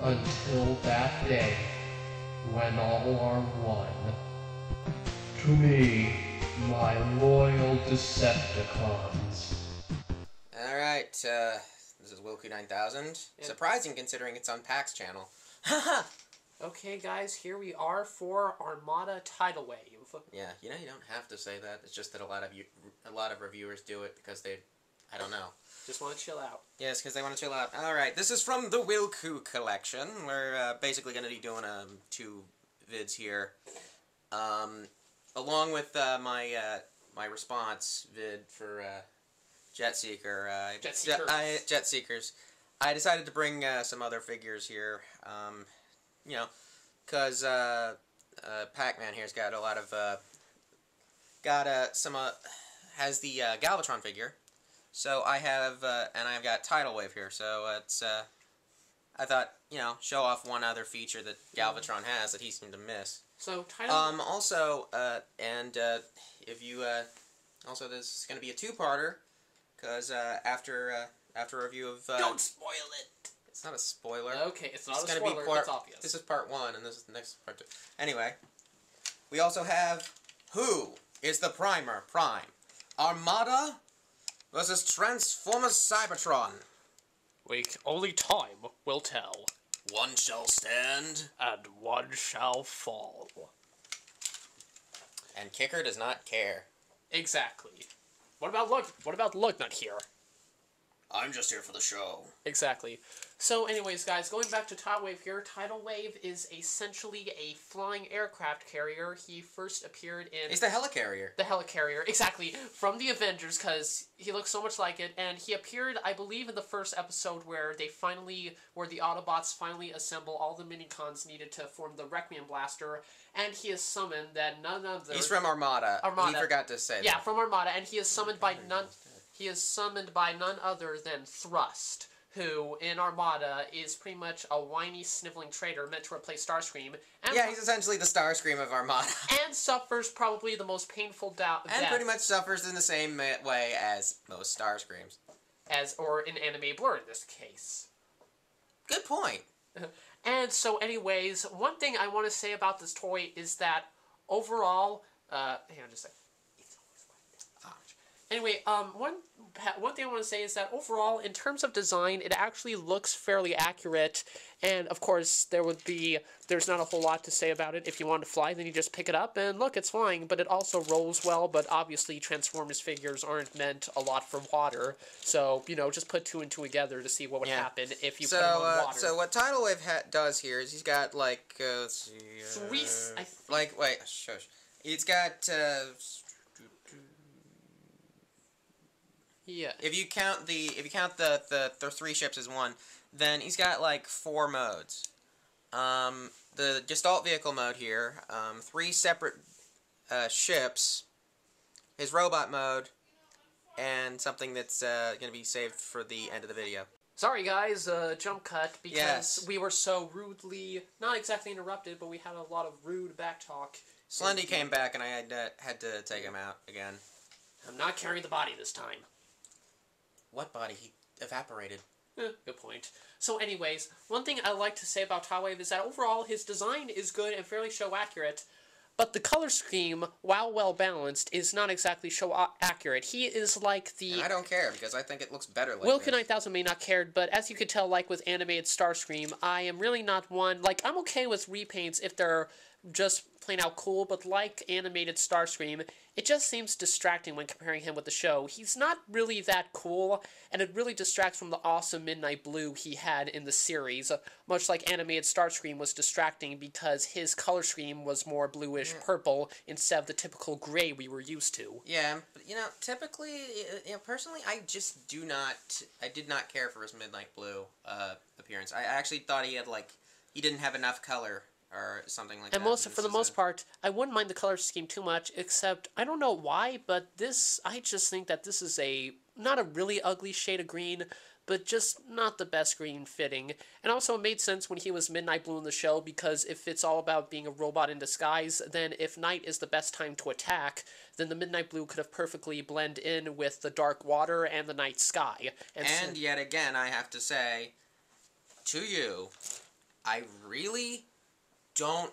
until that day when all are one. To me, my loyal Decepticons. Alright, this is Willku9000. Yeah. Surprising considering it's on PAX channel. Okay, guys, here we are for Armada Tidalwave. Yeah, you know you don't have to say that. It's just that a lot of reviewers do it because I don't know. Just want to chill out. Yes, because they want to chill out. Alright, this is from the Willku collection. We're basically going to be doing 2 vids here. Along with my response vid for Jet Seekers. I decided to bring some other figures here. You know, because Pac-Man here's got a lot of has the Galvatron figure. So I have and I've got Tidalwave here. So it's I thought, you know, show off one other feature that Galvatron has that he seemed to miss. So Tidalwave. Also if you also this is going to be a 2-parter because after a review of Don't spoil it. It's not a spoiler. Okay, it's not a spoiler, it's obvious. This is part 1, and this is the next part 2. Anyway, we also have Who is the Primer Prime? Armada versus Transformers Cybertron. Only time will tell. One shall stand, And one shall fall. and Kicker does not care. Exactly. What about Lugnut here? I'm just here for the show. Exactly. So anyways, guys, going back to Tidalwave here, Tidalwave is essentially a flying aircraft carrier. He first appeared in... He's the hellicarier. The hellicarier, exactly, from the Avengers, because he looks so much like it, and he appeared, I believe, in the first episode where the Autobots finally assemble all the minicons needed to form the Requiem Blaster, and he is summoned that none other... He's from Armada. Armada. He forgot to say that. Yeah, from Armada, and he is summoned by none... He is summoned by none other than Thrust, who, in Armada, is pretty much a whiny, sniveling traitor meant to replace Starscream. And Yeah, he's essentially the Starscream of Armada. And suffers probably the most painful death. And pretty much suffers in the same way as most Starscreams. Or in Anime Blur, in this case. Good point. And so, anyways, one thing I want to say about this toy is that, overall... hang on just a second. Anyway, one thing I want to say is that overall, in terms of design, it actually looks fairly accurate, and of course, there's not a whole lot to say about it. If you want to fly, then you just pick it up, and look, it's flying, but it also rolls well, but obviously Transformers figures aren't meant a lot for water, so, you know, just put 2 and 2 together to see what would happen if you put them on water. So what Tidalwave does here is he's got, like, let's see, wait, shush. He's got, yeah. If you count the 3 ships as one, then he's got like 4 modes. The Gestalt vehicle mode here, 3 separate ships, his robot mode, and something that's going to be saved for the end of the video. Sorry guys, jump cut, because we were so rudely, not exactly interrupted, but we had a lot of rude backtalk. Slendy came back and I had to take him out again. I'm not carrying the body this time. What body? He evaporated. Good point. So anyways, one thing I like to say about Tidalwave is that overall his design is good and fairly show accurate, but the color scheme, while well balanced, is not exactly show accurate. He is like the... And I don't care, because I think it looks better like Willku9000 may not care, but as you could tell, like with animated Starscream, I am really not one... Like, I'm okay with repaints if they're just plain out cool, but like animated Starscream, it just seems distracting when comparing him with the show. He's not really that cool, and it really distracts from the awesome Midnight Blue he had in the series, much like animated Starscream was distracting because his color scheme was more bluish purple instead of the typical gray we were used to. Yeah, but you know, typically, personally, I did not care for his Midnight Blue appearance. I actually thought he didn't have enough color or something like that. And for the most part, I wouldn't mind the color scheme too much, except, I don't know why, but I just think that this is not a really ugly shade of green, but just not the best green fitting. And also it made sense when he was Midnight Blue in the show, because if it's all about being a robot in disguise, then if night is the best time to attack, then the Midnight Blue could have perfectly blend in with the dark water and the night sky. And yet again, I have to say, to you, I really don't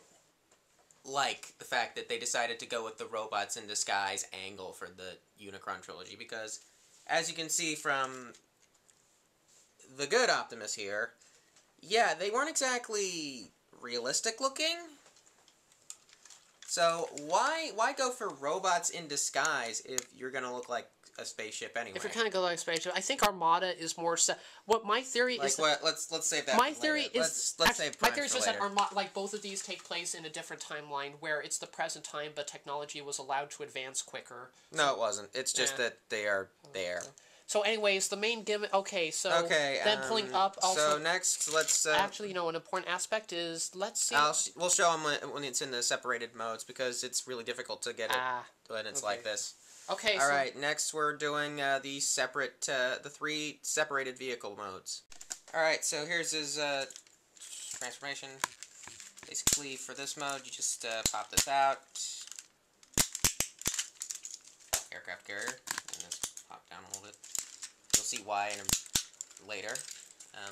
like the fact that they decided to go with the robots in disguise angle for the Unicron trilogy, because as you can see from the good Optimus here, yeah, they weren't exactly realistic looking. So why go for robots in disguise if you're gonna look like a spaceship anyway? If you're kind of going like a spaceship, I think Armada is more. What my theory like is. What? Let's save that. My for theory later. is. Let's save my theory is for just later. that Armada, like both of these take place in a different timeline where it's the present time, but technology was allowed to advance quicker. No, it wasn't. It's just that they are there. So, anyways, the main gimmick. Okay, so then pulling up. Also, so next, let's. Actually, you know, an important aspect is let's see. We'll show them when it's in the separated modes, because it's really difficult to get it when it's like this. Okay. All right. Next, we're doing the 3 separated vehicle modes. All right. So here's his transformation. Basically, for this mode, you just pop this out. Aircraft carrier. And just pop down a little bit. You'll see why later.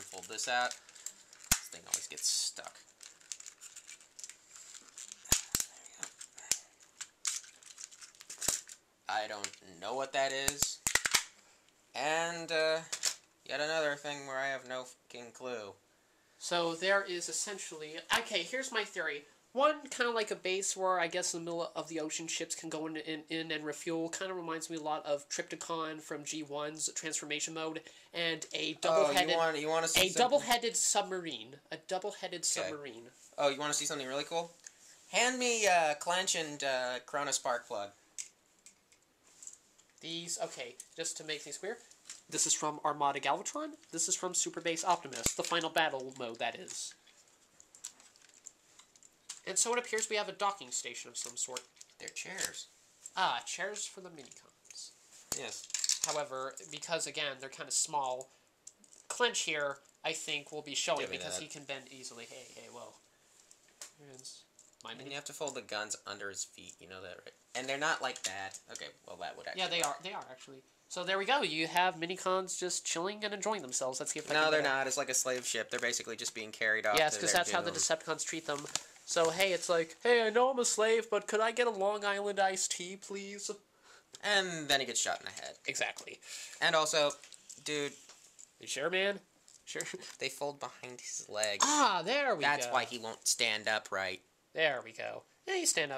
Fold this out. This thing always gets stuck. I don't know what that is. And yet another thing where I have no fucking clue. So there is essentially... Okay, here's my theory. One, kind of like a base where I guess in the middle of the ocean ships can go in and refuel. Kind of reminds me a lot of Decepticon from G1's transformation mode. And a double-headed... Oh, you want to see double-headed submarine. A double-headed submarine. Oh, you want to see something really cool? Hand me Clench and Corona Spark Plug. These, okay, just to make things clear, this is from Armada Galvatron, this is from Super Base Optimus, the final battle mode, that is. And so it appears we have a docking station of some sort. They're chairs. Ah, chairs for the minicons. Yes. However, because, again, they're kind of small, Clench here, I think, will be showing because he can bend easily. Hey, whoa. Here's my And you have to fold the guns under his feet, you know that, right? And they're not like that. Okay, well, that would actually... Yeah, they are, actually. So there we go. You have minicons just chilling and enjoying themselves. Let's see if I can... No, they're not. It's like a slave ship. They're basically just being carried off. Yes, because that's how the Decepticons treat them. So, hey, it's like, hey, I know I'm a slave, but could I get a Long Island iced tea, please? And then he gets shot in the head. Exactly. And also, dude... You sure, man? Sure. They fold behind his legs. Ah, there we go. That's why he won't stand up right. There we go. Yeah, he stood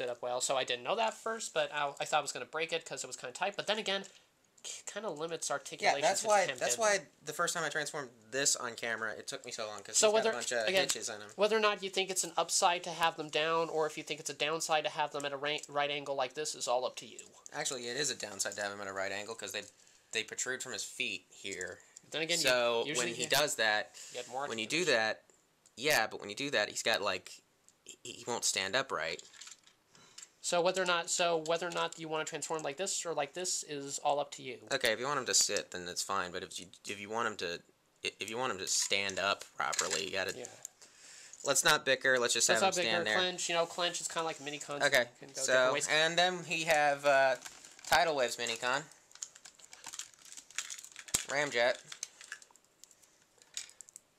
up well, so I didn't know that first, but I thought I was going to break it because it was kind of tight. But then again, kind of limits articulation. Yeah, that's why the first time I transformed this on camera, it took me so long, because so he's got a bunch of hitches in him. Whether or not you think it's an upside to have them down, or if you think it's a downside to have them at a right angle like this, is all up to you. Actually, it is a downside to have him at a right angle, because they protrude from his feet here. Then again, so when he does that, when you do that, yeah, but when you do that, he's got like... He won't stand up right. So whether or not you want to transform like this or like this is all up to you. Okay, if you want him to sit, then that's fine. But if you want him to stand up properly, you gotta. Yeah. Let's not bicker. Let's just have him stand there. Clench, Clench is kind of like minicon. Okay. So and then we have Tidalwave's minicon, Ramjet.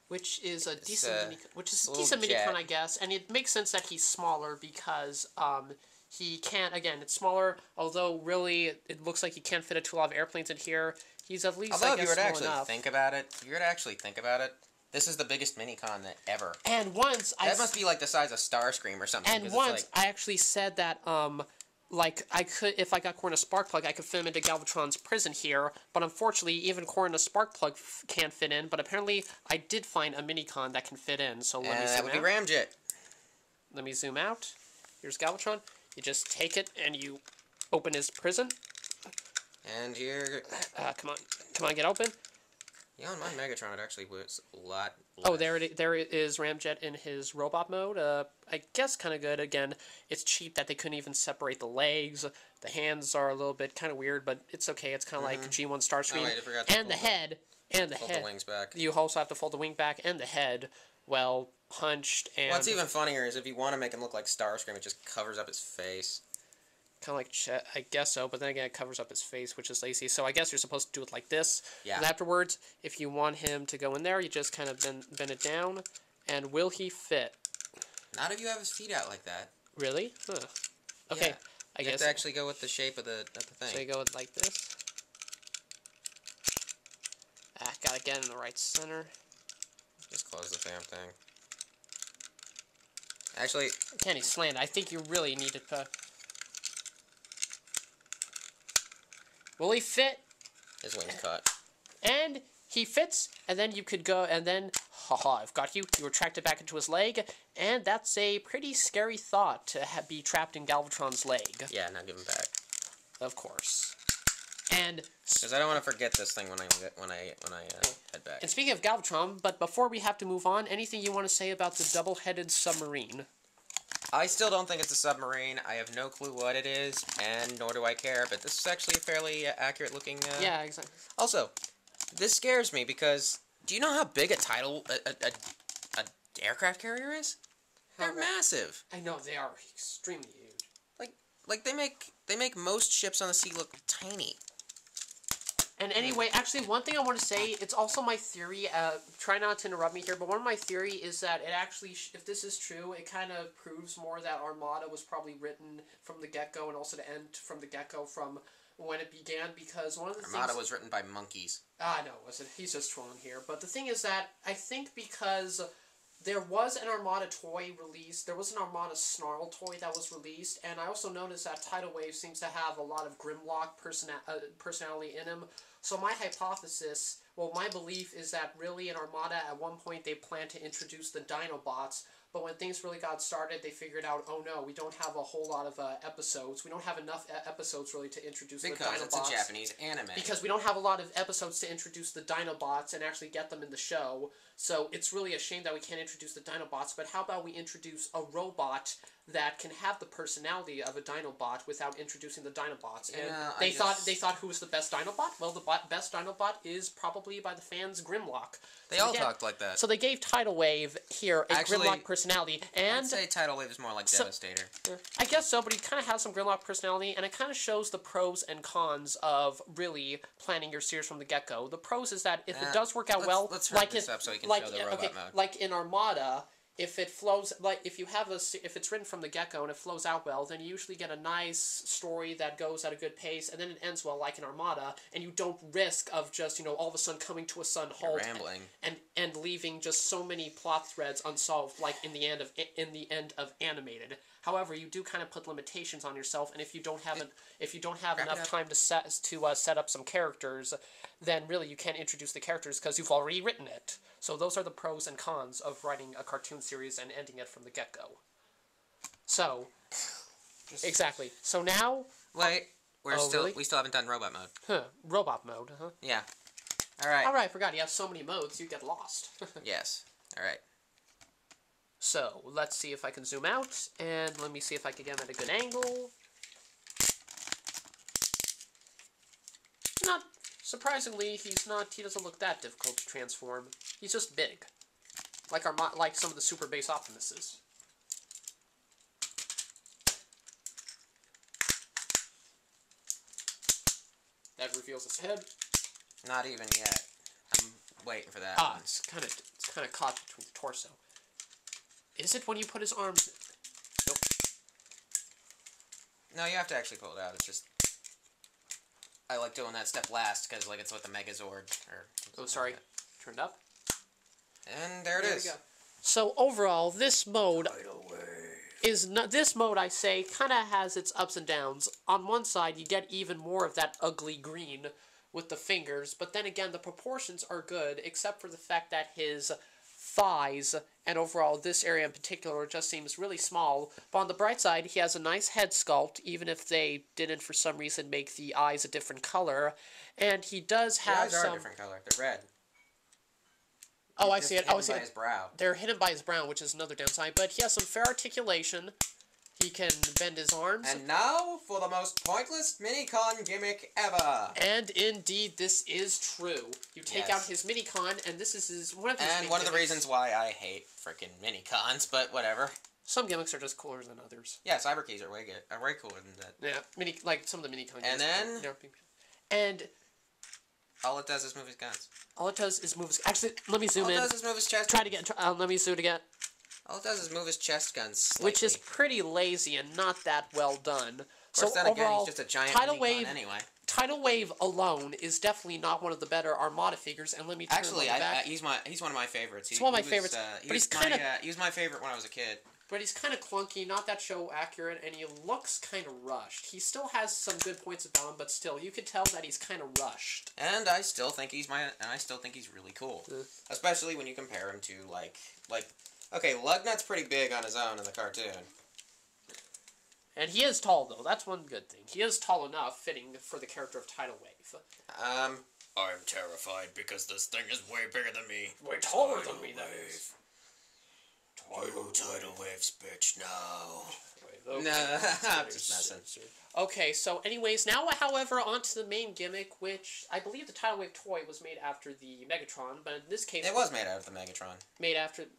Which is a decent minicon, I guess, and it makes sense that he's smaller because he can't. Again, it's smaller. Although really, it looks like he can't fit a lot of airplanes in here. He's at least. Although if you were to actually think about it, this is the biggest minicon ever. And once that must be like the size of Starscream or something. And once I actually said that like, I could, if I got Corona Sparkplug, I could fit him into Galvatron's prison here, but unfortunately, even Corona Sparkplug can't fit in, but apparently, I did find a minicon that can fit in, so let me zoom out. That would be Ramjet. Let me zoom out. Here's Galvatron. You just take it, and you open his prison. And here... come on, get open. Yeah, on my Megatron, it actually was a lot less. Oh, there is Ramjet in his robot mode. I guess kind of good. Again, it's cheap that they couldn't even separate the legs. The hands are a little bit kind of weird, but it's okay. It's kind of like G1 Starscream. Oh, wait, I forgot to and the head. And the head. Fold the wings back. You also have to fold the wing back and the head. Well, punched and... What's even funnier is if you want to make him look like Starscream, it just covers up his face. Kind of like Chet, I guess so, but then again, it covers up his face, which is lazy. So I guess you're supposed to do it like this. Yeah. And afterwards, if you want him to go in there, you just kind of bend it down, And will he fit? Not if you have his feet out like that. Really? Huh. Okay, Yeah. I You guess. have to actually go with the shape of the thing. So you go with like this. Gotta get in the right center. Just close the damn thing. Actually... Can he slant? I think you really need to put... Will he fit? His wing's cut. And he fits, and then you could go, and then... Haha, I've got you. You retract it back into his leg, and that's a pretty scary thought to be trapped in Galvatron's leg. Yeah, now give him back. Of course. And... Because I don't want to forget this thing when I head back. And speaking of Galvatron, but before we have to move on, anything you want to say about the double-headed submarine? I still don't think it's a submarine. I have no clue what it is, and nor do I care, but this is actually a fairly accurate-looking... Yeah, exactly. Also, this scares me because... Do you know how big a aircraft carrier is? They're massive. I know, they are extremely huge. Like they make most ships on the sea look tiny. And anyway, actually, one thing I want to say, it's also my theory, try not to interrupt me here, but one of my theory is that it actually, if this is true, it kind of proves more that Armada was probably written from the get-go, and also to end from the get-go from when it began, because one of the Armada things... was written by monkeys. No, it wasn't. He's just trolling here. But the thing is that, I think because there was an Armada toy released, there was an Armada Snarl toy that was released, and I also noticed that Tidalwave seems to have a lot of Grimlock personality in him. So my hypothesis, well, my belief is that really in Armada, at one point they planned to introduce the Dinobots, but when things really got started, they figured out, oh no, we don't have a whole lot of episodes. We don't have enough episodes really to introduce the Dinobots. Because it's a Japanese anime. Because we don't have a lot of episodes to introduce the Dinobots and actually get them in the show. So it's really a shame that we can't introduce the Dinobots, but how about we introduce a robot that can have the personality of a Dinobot without introducing the Dinobots? And they thought who was the best Dinobot? Well, the best Dinobot is probably by the fans Grimlock. They all talked like that. So they gave Tidalwave here a Grimlock personality, and I'd say Tidalwave is more like Devastator. I guess so, but he kind of has some Grimlock personality, and it kind of shows the pros and cons of really planning your series from the get-go. The pros is that if it does work out well, let's wrap this up so we can show the robot mode. Like in Armada, if it flows, like if it's written from the get-go and it flows out well, then you usually get a nice story that goes at a good pace, and then it ends well, like in Armada, and you don't risk of just, all of a sudden coming to a sudden halt and leaving just so many plot threads unsolved, like in the end of Animated. However, you do kind of put limitations on yourself, and if you don't have enough time to set up some characters, then really you can't introduce the characters because you've already written it. So those are the pros and cons of writing a cartoon series and ending it from the get-go. So, exactly. So now... Wait, we still haven't done robot mode. Huh, robot mode, huh? Yeah. Alright. Alright, I forgot, you have so many modes, you get lost. Yes. Alright. So, let's see if I can zoom out, and let me see if I can get him at a good angle. Not... Surprisingly, he doesn't look that difficult to transform. He's just big. Like some of the Super Base Optimuses. That reveals his head. Not even yet. I'm waiting for that. It's kind of caught between the torso. Is it when you put his arms... Nope. No, you have to actually pull it out. It's just... I like doing that step last, because it's with the Megazord. Oh, sorry. Turned up. And there it is. We go. So, overall, this mode... This mode, I say, kind of has its ups and downs. On one side, you get even more of that ugly green with the fingers, but then again, the proportions are good, except for the fact that his thighs, and overall this area in particular, just seems really small. But on the bright side, he has a nice head sculpt, even if they didn't for some reason make the eyes a different color. And he does have the eyes are a different color. They're red. Oh, I see it. Hidden by his brow. They're hidden by his brow, which is another downside. But he has some fair articulation. He can bend his arms. And now for the most pointless Minicon gimmick ever. And indeed, this is true. You take out his Minicon, and this is one of his And one of the reasons why I hate frickin' Minicons, but whatever. Some gimmicks are just cooler than others. Yeah, Cyber Keys are way cooler than that. Yeah, like some of the Minicon. And then... And All it does is move his guns. All it does is move his... Actually, let me zoom in. All it does is move his chest. Try to get... let me zoom again. All it does is move his chest guns slightly. Which is pretty lazy and not that well done. Of course, then again, he's just a giant Tidalwave anyway. Tidalwave alone is definitely not one of the better Armada figures, and let me turn Actually, back. he's one of my favorites. He's one of my favorites, but he's kind of... he was my favorite when I was a kid. But he's kind of clunky, not that show accurate, and he looks kind of rushed. He still has some good points about him, but still, you could tell that he's kind of rushed. And I still think he's really cool, especially when you compare him to like. Okay, Lugnut's pretty big on his own in the cartoon. And he is tall, though. That's one good thing. He is tall enough, fitting for the character of Tidalwave. I'm terrified because this thing is way bigger than me. Way taller than me, that is. Tidal waves, bitch, no. Okay. No, I'm just messing. Okay, so anyways, now, however, onto the main gimmick, which I believe the Tidalwave toy was made after the Megatron, but in this case... It was made out of the Megatron.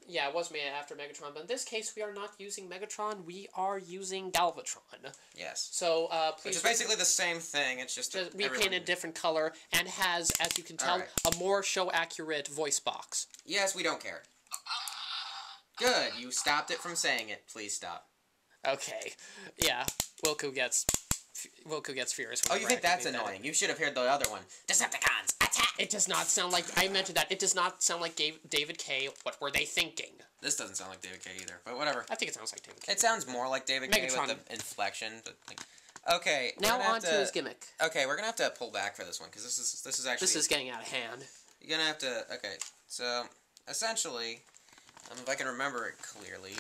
Yeah, it was made after Megatron, but in this case, we are not using Megatron, we are using Galvatron. Yes. So, please... Which is basically the same thing, it's just... repainted a different color, and has, as you can tell, a more show-accurate voice box. Yes, we don't care. Good, you stopped it from saying it. Please stop. Okay. Yeah, Willku gets furious. Oh, you think that's annoying? You should have heard the other one. Decepticons, attack! It does not sound like... I mentioned that. It does not sound like David K. What were they thinking? This doesn't sound like David K. either, but whatever. I think it sounds like David K. It sounds more like David K. Megatron. with the inflection, but like... Okay, now on to his gimmick. Okay, we're gonna have to pull back for this one, because this is actually... This is getting out of hand. You're gonna have to... Okay, so, essentially... if I can remember it clearly,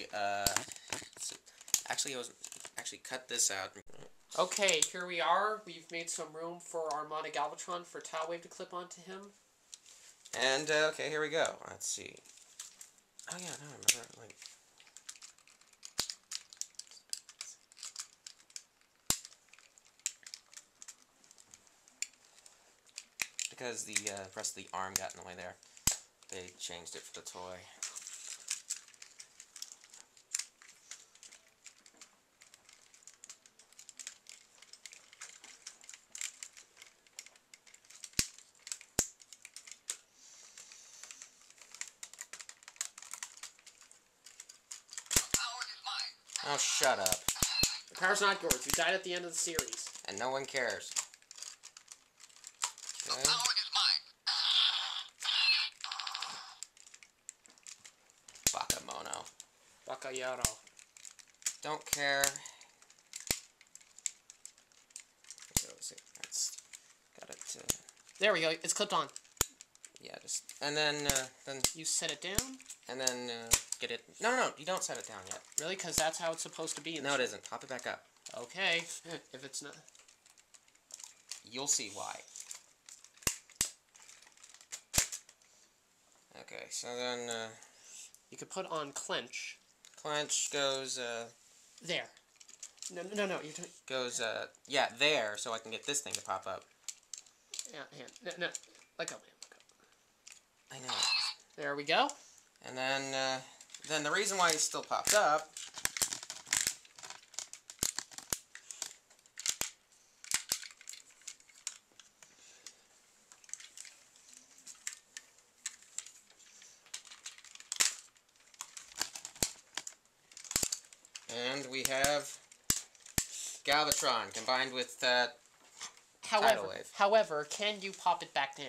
actually cut this out. Okay, here we are. We've made some room for Armada Galvatron for Tidalwave to clip onto him. And, okay, here we go. Let's see. Oh yeah, no, I remember, like... Because the rest of the arm got in the way there. They changed it for the toy. Oh, shut up. The power's not yours. You died at the end of the series. And no one cares. Okay. The power is mine. Bakamono. Bakayaro. Don't care. Okay, let's see. That's got it. There we go. It's clipped on. Yeah, just and then You set it down? and then get it. No, you don't set it down yet. Really? Because that's how it's supposed to be. No, it isn't. Pop it back up. Okay. If it's not... You'll see why. Okay, so then You could put on clench. clench goes There. No. You're doing... goes yeah, there, so I can get this thing to pop up. Yeah, hand. No. Let go, man. I know. There we go. And then the reason why it still popped up and we have Galvatron combined with Tidalwave. However, can you pop it back down?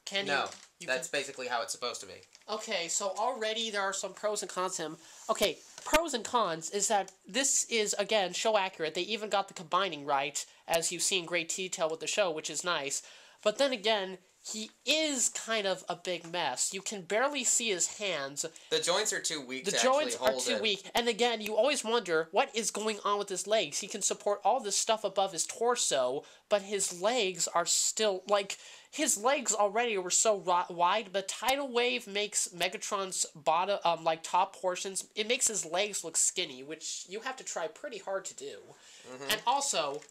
Can No, you that's basically how it's supposed to be. Okay, so already there are some pros and cons to him. Okay, pros and cons is that this is, again, show accurate. They even got the combining right, as you see in great detail with the show, which is nice. But then again, he is kind of a big mess. You can barely see his hands. The joints are too weak The to joints actually are hold too it. weak. And again, you always wonder, what is going on with his legs? He can support all this stuff above his torso, but his legs are still, like... His legs already were so wide, but Tidalwave makes Megatron's bottom, top portions, it makes his legs look skinny, which you have to try pretty hard to do. Mm-hmm. And also,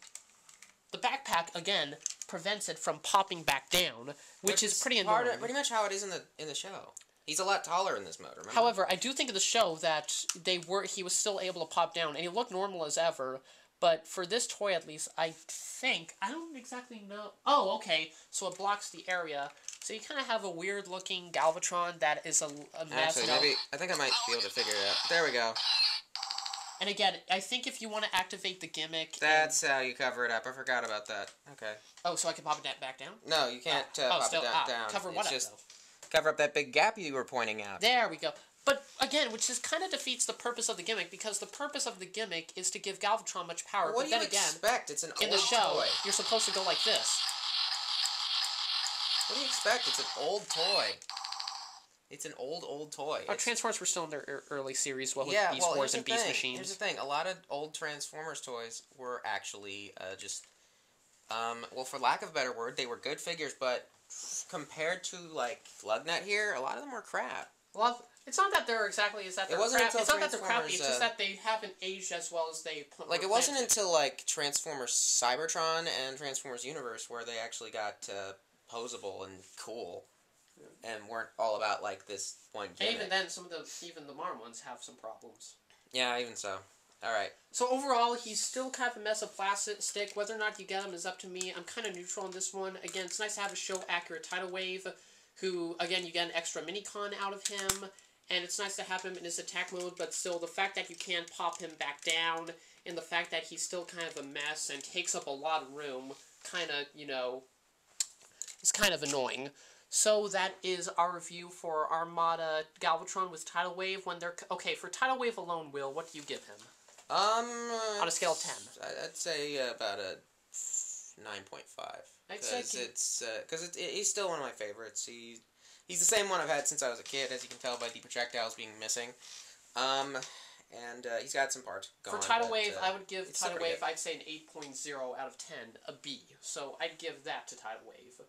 the backpack, again, prevents it from popping back down, which is pretty annoying. Pretty much how it is in the show. He's a lot taller in this mode, remember? However, I do think in the show that he was still able to pop down, and he looked normal as ever, But for this toy, at least, I think... I don't exactly know... Oh, okay. So it blocks the area. So you kind of have a weird-looking Galvatron that is a mess. Actually, maybe... I think I might be able to figure it out. There we go. And again, I think if you want to activate the gimmick... That's how you cover it up. I forgot about that. Okay. Oh, so I can pop it back down? No, you can't pop it down. Cover what up, though? Cover up that big gap you were pointing out. There we go. But, again, which just kind of defeats the purpose of the gimmick, because the purpose of the gimmick is to give Galvatron much power. What do you expect? It's an old toy. In the show, you're supposed to go like this. What do you expect? It's an old toy. It's an old toy. Our Transformers were still in their early series, with Beast Wars and Beast Machines. Here's the thing. A lot of old Transformers toys were actually just... well, for lack of a better word, they were good figures, but compared to, like, Lugnut here, a lot of them were crap. Well, it's not that they're exactly... It's not that they're crappy, it's just that they haven't aged as well as they... Like, it wasn't until, like, Transformers Cybertron and Transformers Universe where they actually got posable and cool. And weren't all about, like, this one gimmick. And even then, even the modern ones have some problems. Yeah, even so. Alright. So overall, he's still kind of a mess of plastic. Whether or not you get him is up to me. I'm kind of neutral on this one. Again, it's nice to have a show-accurate Tidalwave, who, again, you get an extra Minicon out of him. And it's nice to have him in his attack mode, but still, the fact that you can't pop him back down, and the fact that he's still kind of a mess and takes up a lot of room, kind of, you know, it's kind of annoying. So that is our review for Armada Galvatron with Tidalwave. When they're okay for Tidalwave alone, Will, what do you give him? On a scale of 10. I'd say about a 9.5. Because he's still one of my favorites. He's the same one I've had since I was a kid, as you can tell by the projectiles being missing. And he's got some parts gone. For Tidalwave, I would give Tidalwave, I'd say an 8.0 out of 10, a B. So I'd give that to Tidalwave.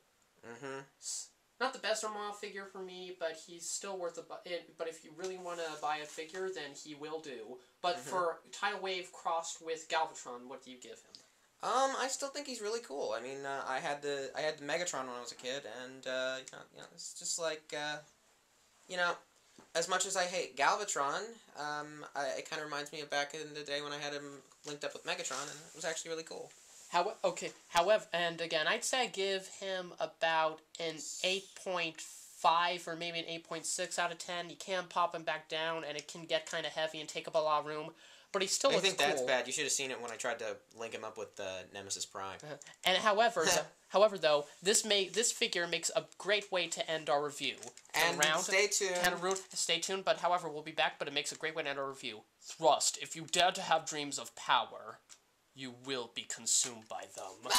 Mm-hmm. Not the best Armada figure for me, but he's still worth it. But if you really want to buy a figure, then he will do. But for Tidalwave crossed with Galvatron, what do you give him? I still think he's really cool. I mean, I had the Megatron when I was a kid, and you know, it's just like you know, as much as I hate Galvatron, it kind of reminds me of back in the day when I had him linked up with Megatron, and it was actually really cool. However, and again, I'd say I give him about an 8.5 or maybe an 8.6 out of 10. You can pop him back down, and it can get kind of heavy and take up a lot of room. But he still looks cool. I think that's bad. You should have seen it when I tried to link him up with Nemesis Prime. And however, though, this figure makes a great way to end our review. And stay tuned. Stay tuned. But however, we'll be back. But it makes a great way to end our review. Thrust. If you dare to have dreams of power, you will be consumed by them.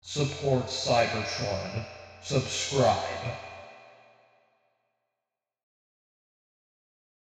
Support Cybertron. Subscribe.